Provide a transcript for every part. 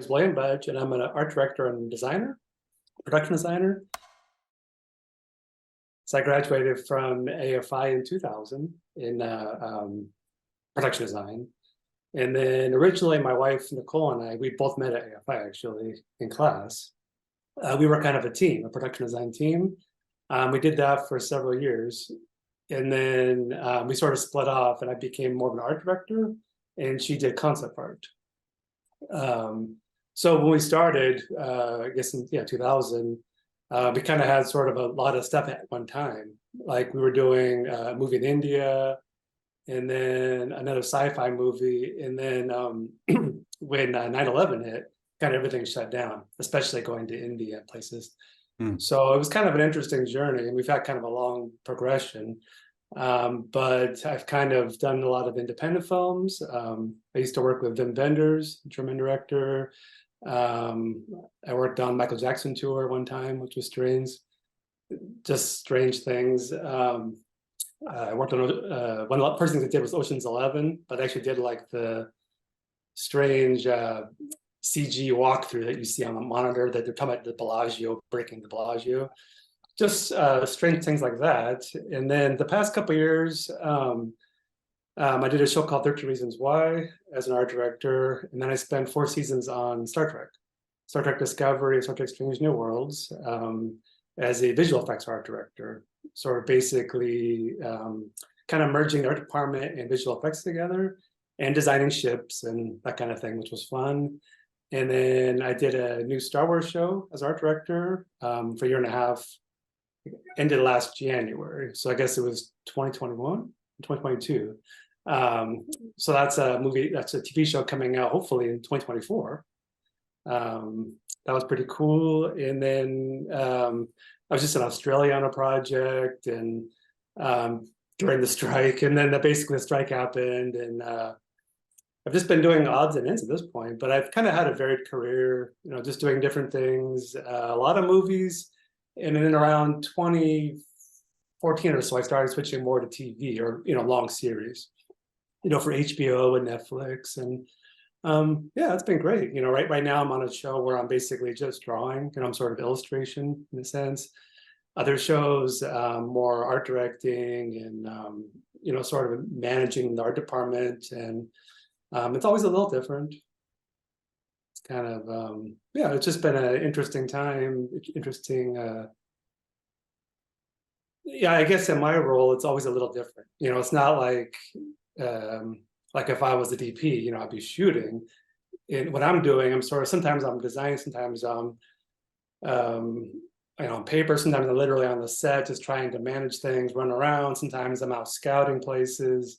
is William Budge, and I'm an art director and designer, production designer. So I graduated from AFI in 2000 in production design. And then originally my wife, Nicole, and I, we both met at AFI actually in class. We were kind of a team, a production design team. We did that for several years. And then we sort of split off and I became more of an art director and she did concept art. So when we started, I guess in 2000, we kind of had sort of a lot of stuff at one time. Like we were doing a movie in India, and then another sci-fi movie, and then when 9/11 hit, kind of everything shut down, especially going to India and places. So it was kind of an interesting journey, and we've had kind of a long progression. But I've kind of done a lot of independent films. I used to work with Wim Wenders, German director. I worked on Michael Jackson tour one time, which was strange, just strange things. I worked on one of the first things I did was Ocean's 11, but I actually did like the strange CG walkthrough that you see on the monitor that they're talking about the Bellagio, breaking the Bellagio. Just strange things like that. And then the past couple of years, I did a show called 13 Reasons Why as an art director. And then I spent 4 seasons on Star Trek Discovery, Star Trek Strange New Worlds, as a visual effects art director. Sort of basically kind of merging the art department and visual effects together and designing ships and that kind of thing, which was fun. And then I did a new Star Wars show as art director for a year and a half. Ended last January. So I guess it was 2021, 2022. So that's a movie, that's a TV show coming out hopefully in 2024. That was pretty cool. And then I was just in Australia on a project and during the strike, and then basically the strike happened, and I've just been doing odds and ends at this point, but I've kind of had a varied career, just doing different things, a lot of movies. And then around 2014 or so, I started switching more to TV or, long series, for HBO and Netflix. And yeah, it's been great. Right now I'm on a show where I'm basically just drawing, I'm sort of illustration in a sense. Other shows, more art directing and, sort of managing the art department. And it's always a little different. It's kind of, yeah, it's just been an interesting time, interesting. Yeah, I guess in my role, it's always a little different. It's not like if I was the DP, I'd be shooting. And what I'm doing, I'm sort of, sometimes I'm designing, sometimes I'm, on paper, sometimes I'm literally on the set, just trying to manage things, run around. Sometimes I'm out scouting places.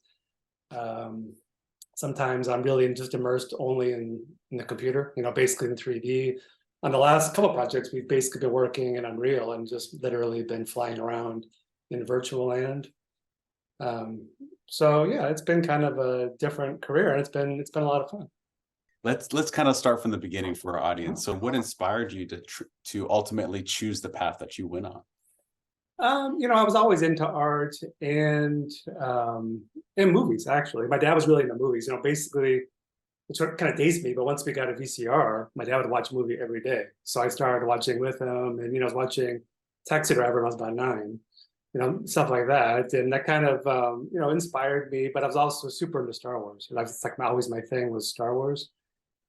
Sometimes I'm really just immersed only in the computer, basically in 3D. On the last couple of projects, we've basically been working in Unreal and just literally been flying around in virtual land. So yeah, it's been kind of a different career, and it's been a lot of fun. Let's kind of start from the beginning for our audience. So what inspired you to ultimately choose the path that you went on? I was always into art and movies, actually. My dad was really into movies. Basically, it sort of kind of dazed me, but once we got a VCR, my dad would watch a movie every day. So I started watching with him, and, I was watching Taxi Driver when I was about 9, stuff like that. And that kind of, inspired me, but I was also super into Star Wars. It's like always my thing was Star Wars.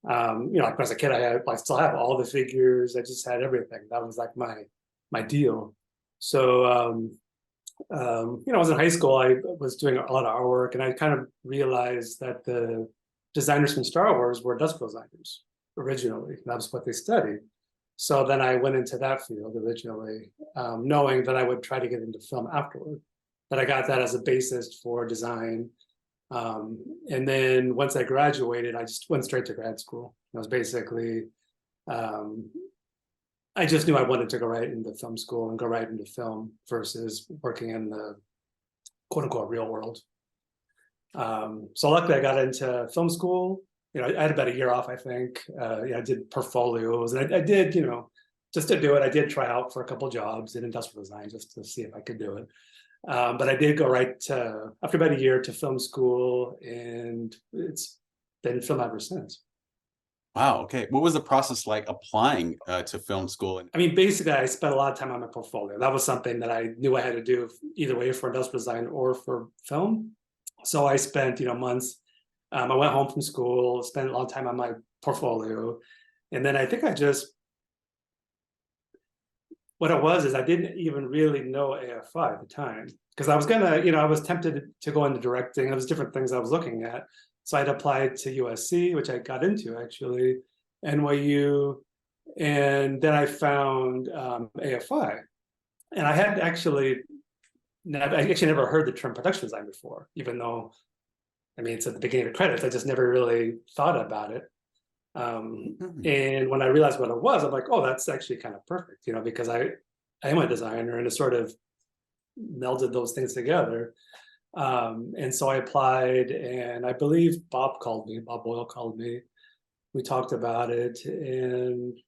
Like when I was a kid, I still have all the figures. I just had everything. That was like my deal. So, I was in high school, I was doing a lot of artwork, and I kind of realized that the designers from Star Wars were industrial designers originally. That was what they studied. So then I went into that field originally, knowing that I would try to get into film afterward. But I got that as a basis for design. And then once I graduated, I just went straight to grad school. I was basically, I just knew I wanted to go right into film school and go right into film versus working in the quote unquote real world. So luckily I got into film school. I had about a year off, I think. I did portfolios, and I did, just to do it, I did try out for a couple of jobs in industrial design just to see if I could do it. But I did go right to, after about a year, to film school, and it's been film ever since. Wow. Okay. What was the process like applying to film school? And I mean, basically, I spent a lot of time on my portfolio. That was something that I knew I had to do either way for industrial design or for film. So I spent, months. I went home from school, spent a long time on my portfolio, and then I think what it was is I didn't even really know AFI at the time because I was I was tempted to go into directing. There was different things I was looking at. So I'd applied to USC, which I got into actually, NYU, and then I found AFI. And I had actually never heard the term production design before, even though, I mean, it's at the beginning of the credits. I just never really thought about it. And when I realized what it was, I'm like, oh, that's actually kind of perfect, because I am a designer, and it sort of melded those things together. And so I applied, and I believe Bob Boyle called me. We talked about it, and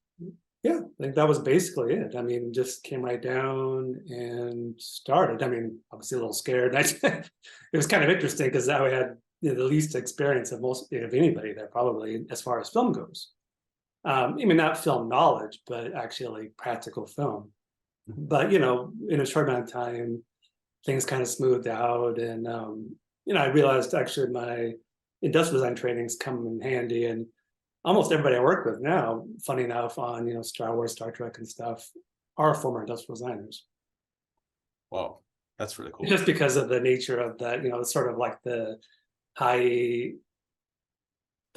yeah, I think that was basically it. I mean, just came right down and started. I mean, obviously a little scared. It was kind of interesting because I had the least experience of most of anybody there, probably, as far as film goes. I mean, not film knowledge, but actually practical film. But in a short amount of time, things kind of smoothed out, and I realized actually my industrial design trainings come in handy, and almost everybody I work with now, funny enough, on Star Wars, Star Trek, and stuff, are former industrial designers. Wow, that's really cool. Just because of the nature of that, it's sort of like the high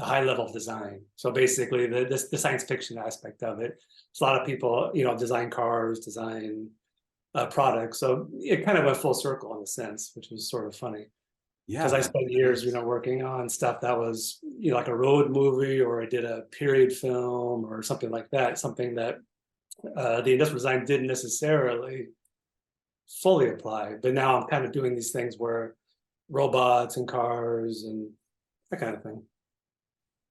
level design. So basically, the science fiction aspect of it. It's a lot of people, design cars, design products. So it kind of went full circle in a sense, which was sort of funny. Yeah, because I spent years, working on stuff that was, like a road movie, or I did a period film or something like that, something that the industrial design didn't necessarily fully apply. But now I'm kind of doing these things where robots and cars and that kind of thing.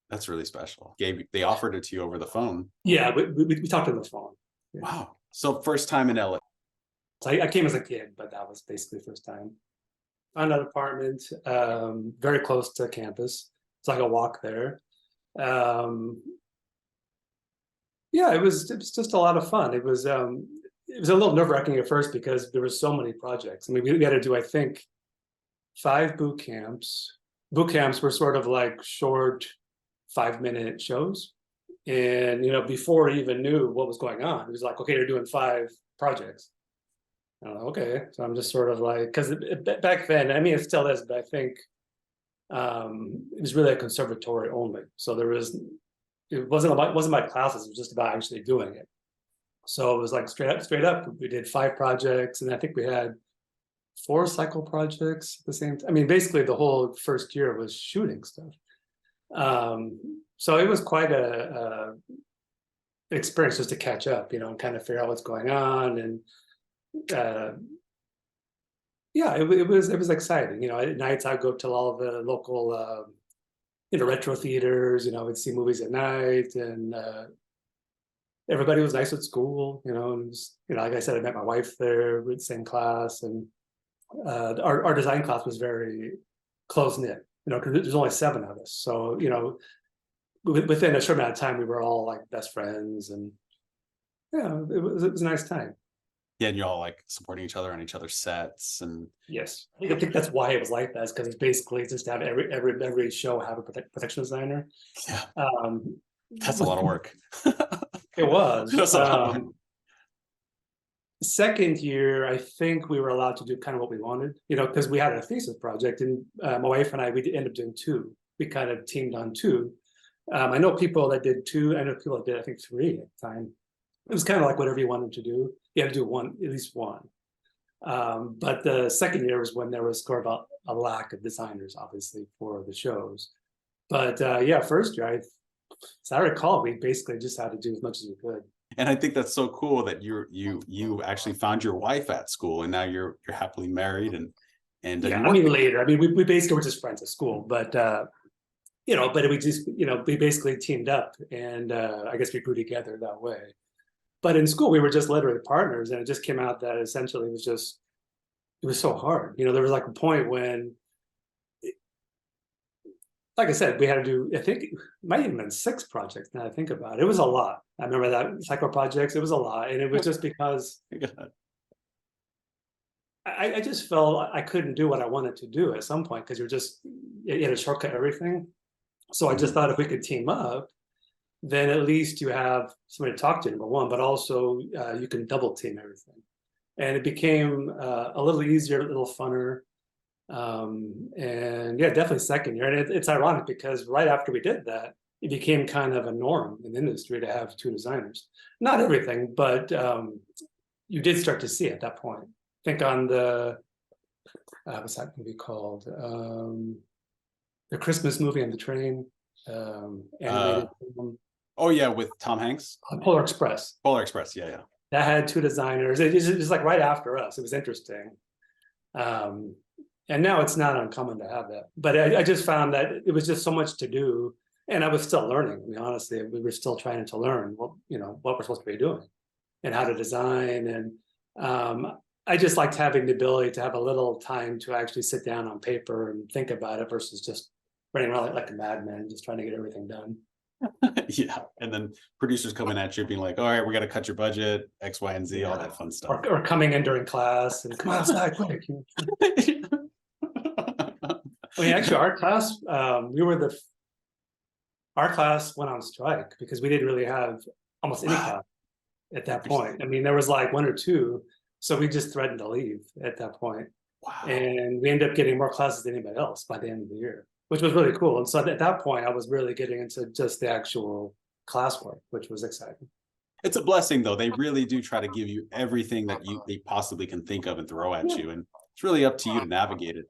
that's really special. They offered it to you over the phone. Yeah, we talked on the phone. Yeah. Wow. So first time in LA. So I came as a kid, but that was basically the first time. Found an apartment very close to campus. It's like a walk there. Yeah, it was just a lot of fun. It was a little nerve-wracking at first because there were so many projects. I mean, we had to do, I think, 5 boot camps. Boot camps were sort of like short 5-minute shows. And before I even knew what was going on, it was like, okay, you're doing 5 projects. Okay, so I'm just sort of like, because back then, I mean, it still is, but I think it was really a conservatory only. So it wasn't about classes, it was just about actually doing it. So it was like straight up, we did 5 projects, and I think we had 4 cycle projects at the same time. I mean, basically the whole first year was shooting stuff. So it was quite a experience just to catch up, and kind of figure out what's going on. And yeah, it was exciting. At nights I'd go to all of the local retro theaters. We'd see movies at night, and everybody was nice at school. And like I said, I met my wife there, with the same class, and our design class was very close knit. Because there's only 7 of us, so within a short amount of time we were all like best friends, and yeah, it was a nice time. Yeah, and you're all like supporting each other on each other's sets, and yes, I think that's why it was like that. Is because it's basically just to have every show have a production designer. Yeah, that's a lot of work. It was. That's a lot of work. Second year, I think we were allowed to do kind of what we wanted, because we had a thesis project, and my wife and I, we ended up doing 2. We kind of teamed on 2. I know people that did 2. I know people that did, I think, 3 at the time. It was kind of like whatever you wanted to do. You had to do one, at least one. But the second year was when there was sort of a lack of designers, obviously, for the shows. But yeah, first year, as I recall, we basically just had to do as much as we could. And I think that's so cool that you actually found your wife at school, and now you're happily married, and yeah, I mean, later. I mean, we basically were just friends at school, but but we just we basically teamed up, and I guess we grew together that way. But in school, we were just literally partners, and it just came out that essentially it was so hard. There was like a point when like I said, we had to do, I think it might even been 6 projects now I think about it. It was a lot. I remember that cycle projects, it was a lot. And it was just because I just felt I couldn't do what I wanted to do at some point because you had to shortcut everything. So I just thought if we could team up, then at least you have somebody to talk to, number one, but also you can double team everything. And it became a little easier, a little funner. And yeah, definitely second year. And it's ironic because right after we did that, it became kind of a norm in the industry to have 2 designers. Not everything, but you did start to see at that point. I think on the, what's that movie called? The Christmas movie on the train, animated film. Oh yeah, with Tom Hanks. Polar Express. Polar Express, yeah. That had 2 designers. It was like right after us. It was interesting. And now it's not uncommon to have that. But I just found that it was just so much to do. And I was still learning. I mean, honestly, we were still trying to learn what we're supposed to be doing and how to design. And I just liked having the ability to have a little time to actually sit down on paper and think about it versus just running around like a madman, just trying to get everything done. Yeah, and then producers coming at you being like, all right, we got to cut your budget, X, Y, and Z, all that fun stuff. Or coming in during class and come outside quick. I mean, actually, our class, our class went on strike because we didn't really have almost any class at that point. I mean, there was like 1 or 2, so we just threatened to leave at that point. Wow. And we ended up getting more classes than anybody else by the end of the year, which was really cool. And so at that point, I was really getting into just the actual classwork, which was exciting. It's a blessing, though. They really do try to give you everything that they possibly can think of and throw at you, and it's really up to you to navigate it.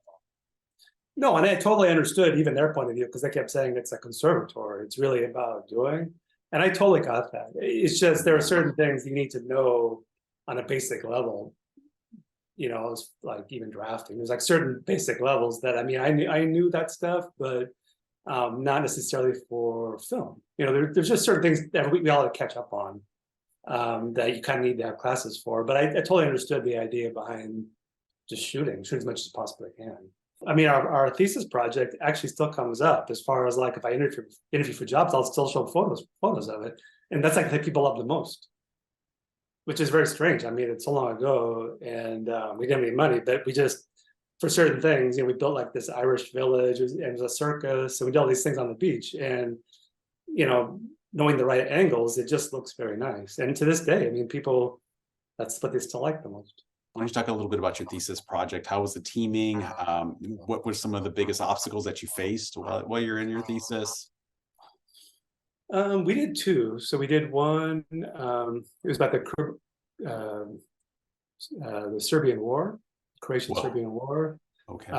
No, and I totally understood even their point of view because they kept saying it's a conservatory. It's really about doing, and I totally got that. It's just there are certain things you need to know on a basic level. It's like even drafting. There's like certain basic levels that I mean I knew that stuff, but not necessarily for film. There's just certain things that we all have to catch up on that you kind of need to have classes for. But I totally understood the idea behind just shoot as much as possibly can. I mean, our thesis project actually still comes up as far as like if I interview for jobs, I'll still show photos of it, and that's like the thing people love the most, which is very strange. I mean, it's so long ago, and we didn't have any money, but we just for certain things, we built like this Irish village, and it was a circus, and we did all these things on the beach, and knowing the right angles, it just looks very nice. And to this day, I mean, people, that's what they still like the most. Why don't you talk a little bit about your thesis project? How was the teaming? What were some of the biggest obstacles that you faced while you're in your thesis? We did 2. So we did one. It was about the Serbian War, Croatian-Serbian War. Okay.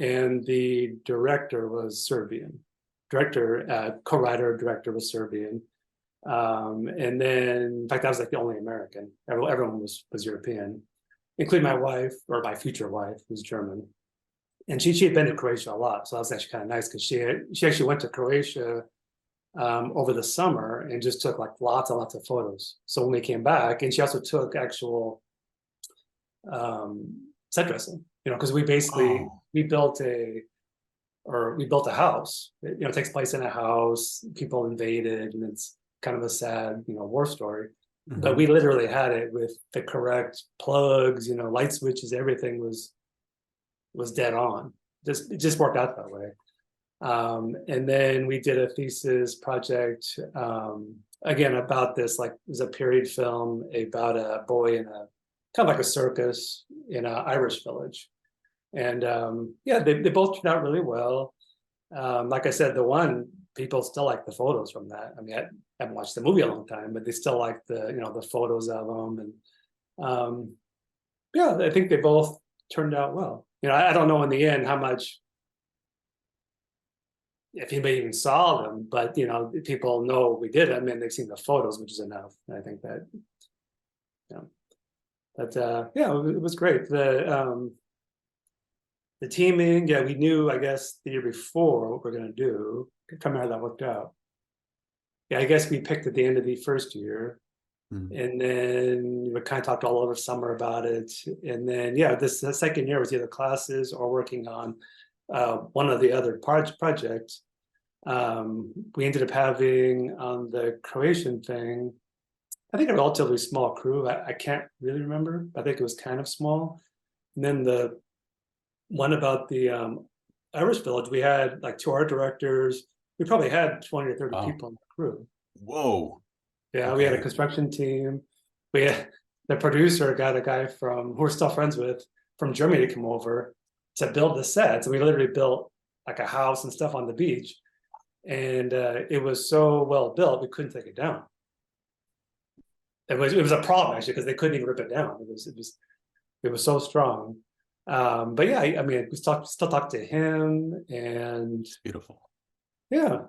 And the director was Serbian. Co-writer, director was Serbian. And then, in fact, I was like the only American. Everyone was European, including my wife, or my future wife, who's German. And she had been to Croatia a lot, so that was actually kind of nice because she actually went to Croatia over the summer and just took like lots and lots of photos. So when we came back, and she also took actual set dressing, because we basically we built a house. It takes place in a house. People invaded, and it's kind of a sad, war story. Mm-hmm. But we literally had it with the correct plugs, light switches. Everything was dead on. It just worked out that way. And then we did a thesis project again about this, like it was a period film about a boy in a kind of like a circus in an Irish village. And they both turned out really well. Like I said, the one, people still like the photos from that. I mean, I haven't watched the movie a long time, but they still like the photos of them. And I think they both turned out well. I don't know in the end how much, if anybody even saw them, but people know we did it. I mean, they've seen the photos, which is enough. And I think that, but it was great. The teaming, we knew, I guess, the year before what we're going to do. Come how that worked out. I guess we picked at the end of the first year, and then we kind of talked all over summer about it. And then, the second year was either classes or working on one of the other projects. We ended up having on the Croatian thing, I think a relatively small crew. I can't really remember. I think it was kind of small. And then the one about the Irish village, we had like 2 art directors. We probably had 20 or 30 people in the crew. Whoa. Yeah, Okay. we had a construction team. We had the producer got a guy from who we're still friends with from Germany to come over to build the sets. And we literally built like a house and stuff on the beach. And it was so well built, we couldn't take it down. It was a problem actually because they couldn't even rip it down. It was so strong. But yeah, I mean, we still talk to him, and Beautiful. yeah.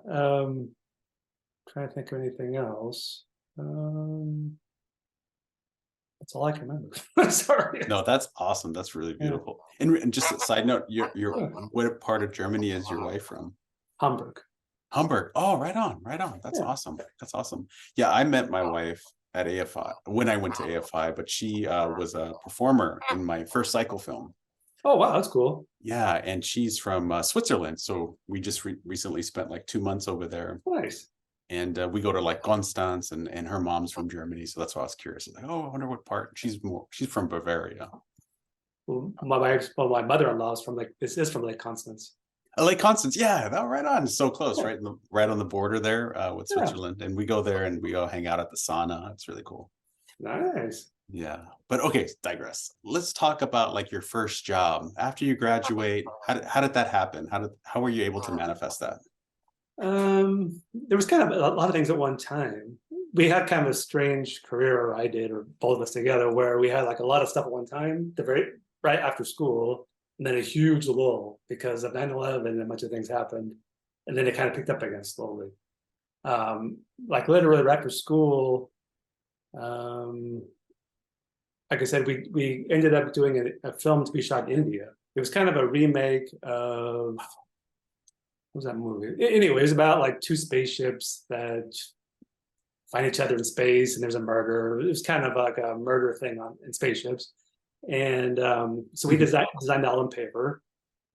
Trying to think of anything else. That's all I can remember. Sorry. No, that's awesome. That's really beautiful. And just a side note, what part of Germany is your wife from? Hamburg. Hamburg. Oh, right on, right on. That's awesome. That's awesome. Yeah, I met my wife at AFI when I went to AFI, but she was a performer in my first cycle film. Oh wow, that's cool. Yeah, and she's from Switzerland, so we just recently spent like 2 months over there. Nice. And we go to like Konstanz, and her mom's from Germany, so that's why I was curious. Like, oh, I wonder what part. She's from Bavaria. Well, my mother-in-law is from Lake Constance. Lake Constance, yeah, that right on, so close, right on the border there with Switzerland. And we go there and we go hang out at the sauna. It's really cool. Nice. Yeah, but okay, digress. Let's talk about like your first job after you graduate. How did that happen? How were you able to manifest that? There was kind of a lot of things at one time. We had kind of a strange career, or I did, or both of us together, where we had like a lot of stuff at one time, right after school, and then a huge lull because of 9/11 and a bunch of things happened, and then it kind of picked up again slowly. Like literally right after school, like I said, we ended up doing a film to be shot in India. It was kind of a remake of, what was that movie? Anyway, it was about like 2 spaceships that find each other in space, and there's a murder. It was kind of like a murder thing in spaceships. And so we designed that on paper,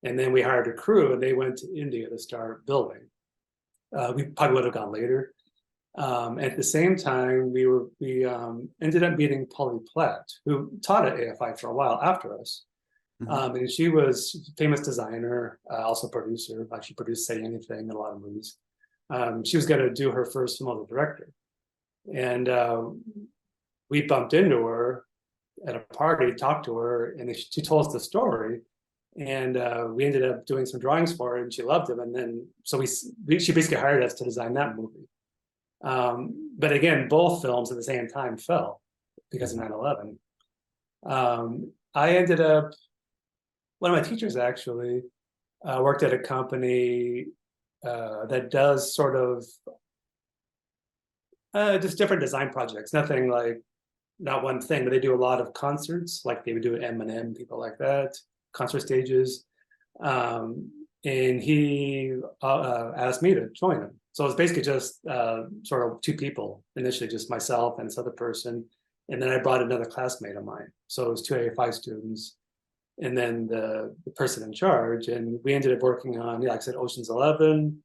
and then we hired a crew, and they went to India to start building. We probably would have gone later. At the same time, we ended up meeting Polly Platt, who taught at AFI for a while after us. And she was a famous designer, also producer. Like she produced Say Anything in a lot of movies. She was going to do her first film as a director. And we bumped into her at a party, talked to her, and she told us the story. And we ended up doing some drawings for her, and she loved them. And then, so she basically hired us to design that movie. But again, both films at the same time fell because of 9/11. I ended up, one of my teachers actually worked at a company that does sort of just different design projects. Nothing like, not one thing, but they do a lot of concerts, like they would do at M&M, people like that, concert stages. And he asked me to join him. So it was basically just sort of 2 people, initially just myself and this other person. And then I brought another classmate of mine. So it was 2 AFI students, and then the person in charge. And we ended up working on, like I said, Ocean's 11.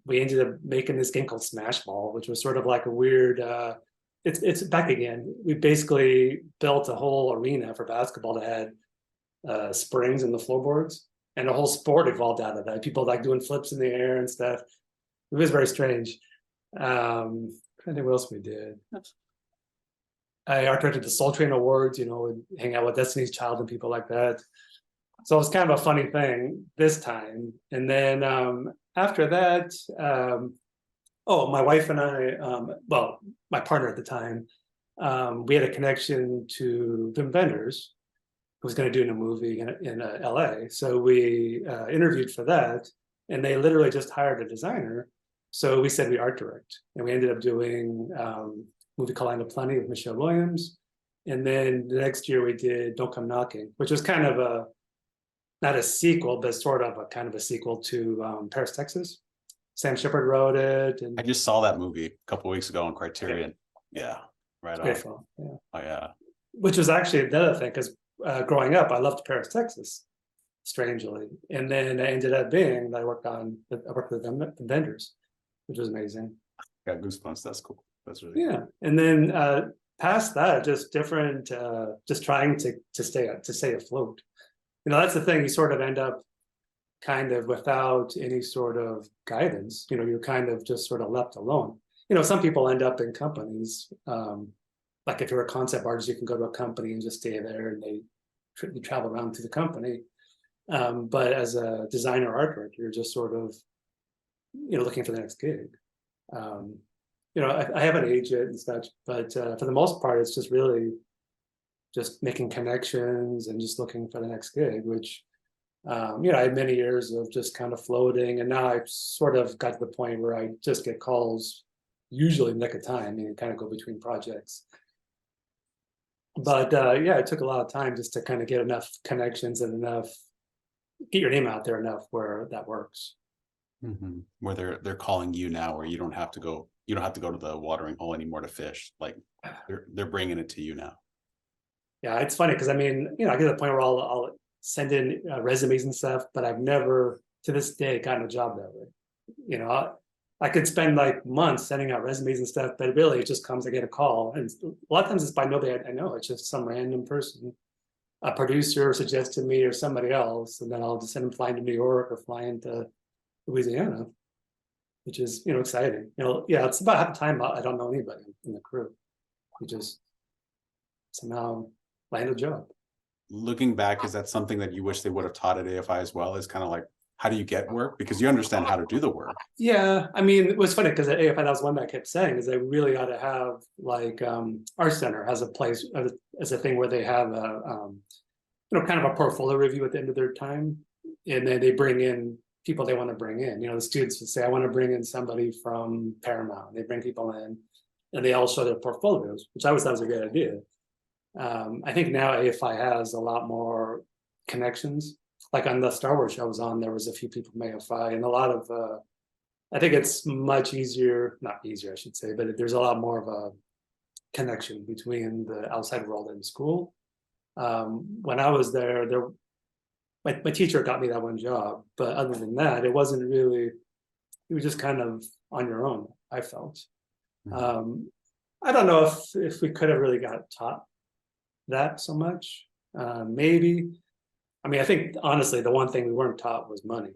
We ended up making this game called Smash Ball, which was sort of like a weird, it's back again. We basically built a whole arena for basketball that had springs in the floorboards, and the whole sport evolved out of that. People like doing flips in the air and stuff. It was very strange. I think what else we did. I art directed the Soul Train Awards, hang out with Destiny's Child and people like that. So it was kind of a funny thing this time. And then after that, my wife and I, my partner at the time, we had a connection to Wim Wenders, who was going to do a movie in LA. So we interviewed for that, and they literally just hired a designer. So we said we art direct, and we ended up doing a movie called Land of Plenty with Michelle Williams. And then the next year we did Don't Come Knocking, which was kind of not a sequel, but sort of a kind of a sequel to Paris, Texas. Sam Shepard wrote it. And I just saw that movie a couple of weeks ago on Criterion. Yeah, right on. Film. Yeah. Oh yeah. Which was actually the other thing, because growing up, I loved Paris, Texas. strangely. And then I ended up being, I worked with them, vendors, which was amazing. Got goosebumps. That's cool. That's really Yeah. cool. And then past that, just different, just trying to stay afloat. You know, that's the thing. You sort of end up kind of without any sort of guidance. You know, you're kind of just sort of left alone. You know, some people end up in companies. Like if you're a concept artist, you can go to a company and just stay there, and you travel around to the company. But as a designer art director, you're just sort of, you know, looking for the next gig. You know, I have an agent and such, but for the most part, it's just really just making connections and just looking for the next gig, which, you know, I had many years of just kind of floating, and now I've sort of got to the point where I just get calls, usually in the nick of time, and kind of go between projects. But yeah, it took a lot of time just to kind of get enough connections and get your name out there enough where that works. Mm-hmm. Where they're calling you now, where you don't have to go to the watering hole anymore to fish. Like they're bringing it to you now. Yeah, it's funny because I mean, you know, I get to the point where I'll send in resumes and stuff, but I've never to this day gotten a job that way. You know, I could spend like months sending out resumes and stuff, but really it just comes, I get a call, and a lot of times it's by nobody I know. It's just some random person, a producer suggests to me or somebody else, and then I'll just send them flying to New York or flying to Louisiana, which is, you know, exciting. You know, yeah, it's about half the time I don't know anybody in the crew. We just somehow land a job. Looking back, is that something that you wish they would have taught at AFI as well? Is kind of like, how do you get work? Because you understand how to do the work. Yeah, I mean, it was funny because at AFI, that was one that I kept saying is they really ought to have like Art Center has a place as a thing where they have a you know, kind of a portfolio review at the end of their time, and then they bring in people they want to bring in. You know, the students would say, I want to bring in somebody from Paramount. They bring people in, and they all show their portfolios, which I always thought was a good idea. I think now AFI has a lot more connections. Like on the Star Wars show I was on, there was a few people from AFI, and a lot of, I think it's much easier, not easier, I should say, but there's a lot more of a connection between the outside world and school. When I was there, my teacher got me that one job, but other than that, it wasn't really, you were just kind of on your own, I felt. Mm-hmm. I don't know if we could have really got taught that so much. Maybe. I mean, I think honestly, the one thing we weren't taught was money.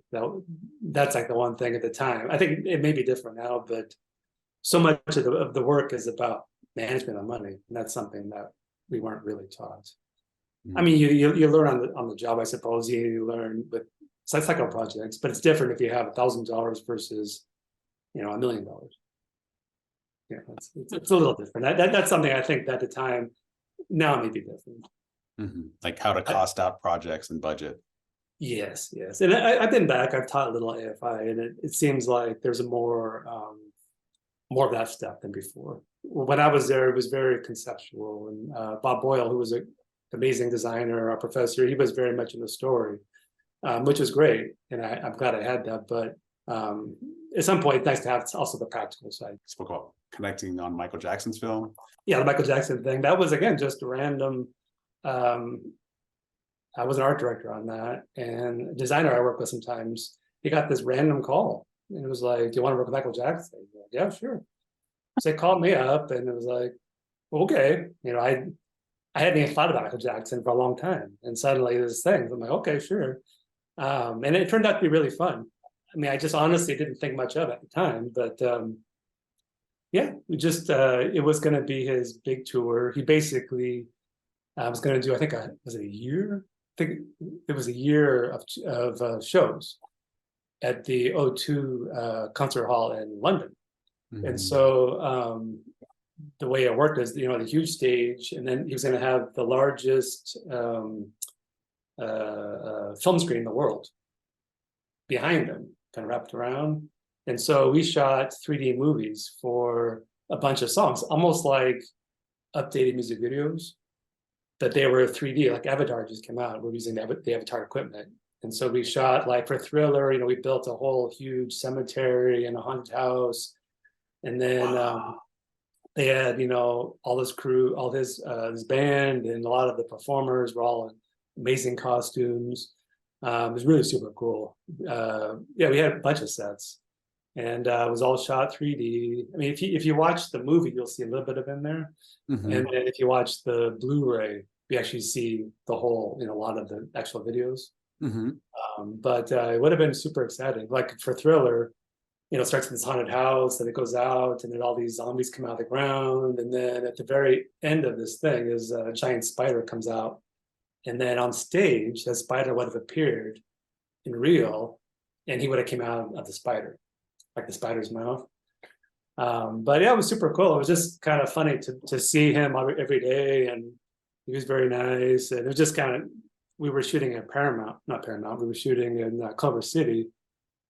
That's like the one thing at the time. I think it may be different now, but so much of the work is about management of money, and that's something that we weren't really taught. I mean, you learn on the job, I suppose. You learn with cycle projects, but it's different if you have $1,000 versus, you know, $1 million. Yeah, it's a little different. That's something I think that at the time, now it may be different. Mm-hmm. Like how to cost out projects and budget. Yes, yes. And I've been back. I've taught a little AFI, and it seems like there's more of that stuff than before. When I was there, it was very conceptual. And Bob Boyle, who was an amazing designer, our professor, he was very much in the story, which was great. And I'm glad I had that. But at some point, it's nice to have also the practical side. Spoke about connecting on Michael Jackson's film. Yeah, the Michael Jackson thing. That was, again, just a random. I was an art director on that, and a designer I work with sometimes, he got this random call, and it was like, do you want to work with Michael Jackson? Like, yeah, sure. So they called me up, and it was like, okay, you know, I hadn't even thought about Michael Jackson for a long time, and suddenly this thing, I'm like, okay, sure. And it turned out to be really fun. I mean, I just honestly didn't think much of it at the time, but yeah, we just it was going to be his big tour. He basically was going to do, I think, was it a year? I think it was a year of shows at the O2 concert hall in London. Mm-hmm. And so the way it worked is, you know, the huge stage, and then he was going to have the largest film screen in the world behind him, kind of wrapped around. And so we shot 3D movies for a bunch of songs, almost like updated music videos, but they were 3D, like Avatar just came out. We're using the Avatar equipment. And so we shot, like for Thriller, you know, we built a whole huge cemetery and a haunted house. And then they had, you know, all this crew, all his band, and a lot of the performers were all in amazing costumes. It was really super cool. Yeah, we had a bunch of sets, and it was all shot 3D. I mean, if you watch the movie, you'll see a little bit of in there, Mhm. and then if you watch the Blu-ray, you actually see the whole, a lot of the actual videos. Mhm. But it would have been super exciting. Like for Thriller, it starts in this haunted house, and it goes out, and then all these zombies come out of the ground, and then at the very end of this thing is a giant spider comes out, and then on stage, that spider would have appeared in real, and he would have came out of the spider, like the spider's mouth. But yeah, it was super cool. It was just kind of funny to see him every day, and he was very nice. And it was just kind of, we were shooting at Paramount, not Paramount. We were shooting in Culver City,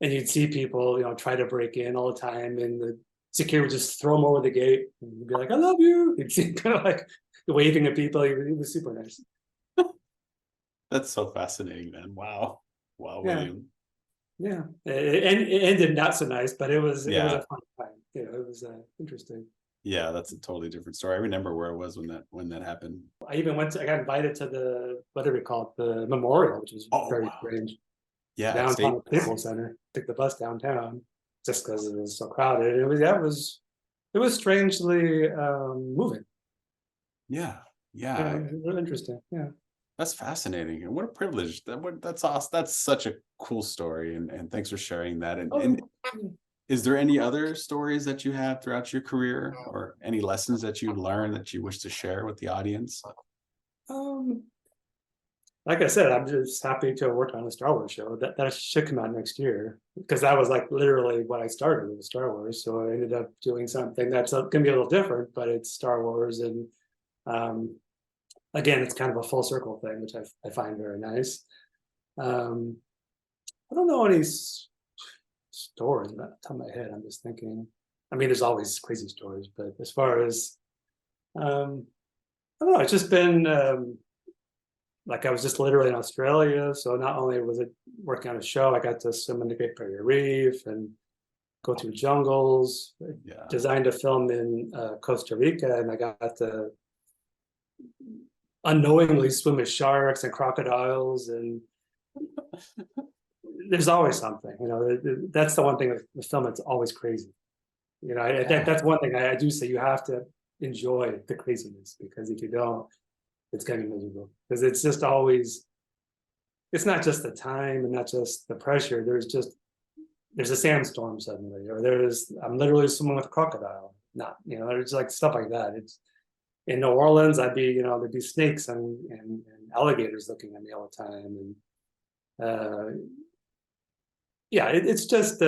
and you'd see people, try to break in all the time, and the security would just throw them over the gate, and you'd be like, "I love you." You'd see kind of like waving at people. He was super nice. That's so fascinating, man. Wow. Wow, Yeah. William. Yeah, it ended not so nice, but it was Yeah. a fun time. It was interesting. Yeah, that's a totally different story. I remember where it was when that happened. I got invited to the, whatever we call it, the memorial, which was Oh, very wow. strange. Yeah, Downtown Staples Center. Took the bus downtown just because it was so crowded. It was strangely moving. yeah, Yeah, yeah. it was really interesting. Yeah. That's fascinating. And what a privilege. That's awesome. That's such a cool story. And thanks for sharing that. And is there any other stories that you have throughout your career or any lessons that you learned that you wish to share with the audience? Um, like I said, I'm just happy to have worked on a Star Wars show. That should come out next year, because that was like literally what I started with Star Wars. So I ended up doing something that's going to be a little different, but it's Star Wars, and again, it's kind of a full circle thing, which I find very nice. I don't know any stories at the top of my head. I'm just thinking. I mean, there's always crazy stories, but as far as I don't know, it's just been like I was just literally in Australia, so not only was it working on a show, I got to swim in the Great Barrier Reef and go through jungles. Yeah. Designed a film in Costa Rica, and I got to unknowingly swim with sharks and crocodiles, and there's always something. That's the one thing with the film. It's always crazy. That's one thing I do say. You have to enjoy the craziness, because if you don't, it's gonna be miserable. Because it's just always, it's not just the time and not just the pressure. There's a sandstorm suddenly, or I'm literally swimming with a crocodile. Not, there's like stuff like that. It's in New Orleans, there'd be snakes and alligators looking at me all the time. And yeah, it's just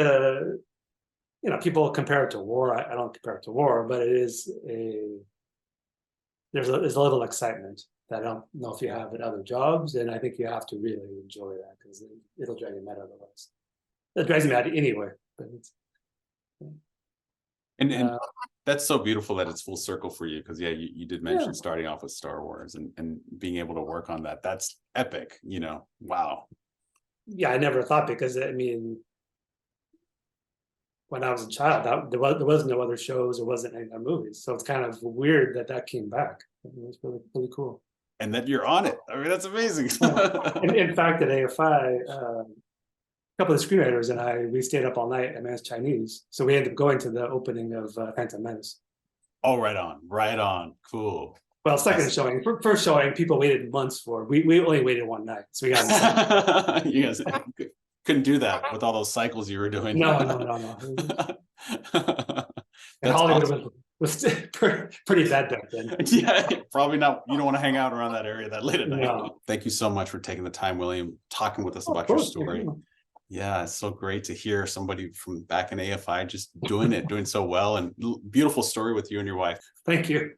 people compare it to war. I don't compare it to war, but there's a level of excitement that I don't know if you have in other jobs, and I think you have to really enjoy that, because it'll drive you mad otherwise. It drives me mad anyway. But and that's so beautiful that it's full circle for you, because you did mention starting off with Star Wars and being able to work on that. That's epic. Wow. Yeah, I never thought, because I mean, when I was a child, there was no other shows, there wasn't any other movies, so it's kind of weird that came back. It was really, really cool. And that you're on it. I mean, that's amazing. In fact, at AFI, a couple of the screenwriters and we stayed up all night and managed Chinese, so we ended up going to the opening of Phantom Menace. Oh, right on. Cool. Well, second showing. First showing, people waited months for. We only waited one night, so we got. You guys couldn't do that with all those cycles you were doing. No. And Hollywood awesome. was pretty bad back then. Yeah, probably not. You don't want to hang out around that area that late at night. No. Thank you so much for taking the time, William, talking with us about your story. Yeah, it's so great to hear somebody from back in AFI just doing so well, and beautiful story with you and your wife. Thank you.